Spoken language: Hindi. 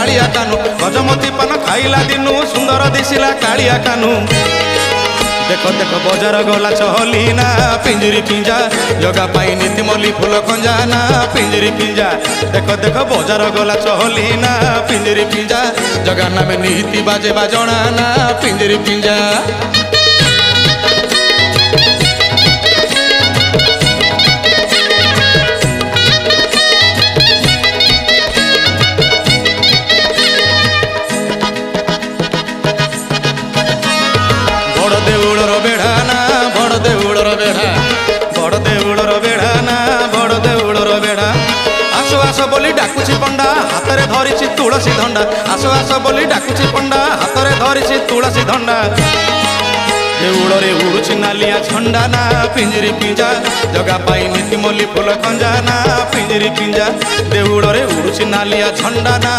कालिया कानू गजमती पान खाइला दिनू सुंदर दिसिला कालिया कानू देखो देखो बजार गला चहली ना पिंजरी पिंजा जगा पाई नीति मल्ली फूल कंजा ना पिंजरी पिंजा देखो देखो बजार गला चहली ना पिंजरी पिंजा जगा नाम नीति बाजे बाजणा ना पिंजरी पिंजा बड़ देउलर बेढ़ा ना बड़ देउलर बेढ़ा बड़ देउलर बेढ़ा ना बड़ देउलर बेढ़ा आसो आस बोली डाकुची पंडा हाथ में धरिची तुलसी धंडा आसो आस बोली डाकुची पंडा हाथ में धरिची तुलसी धंडा देउलरे उड़ुची नालिया झंडा ना पिंजरी पिंजा जगा पाई नीति मल्ली फूल कंजा ना पिंजरी पिंजा देउलरे उड़ुची नालिया झंडा ना।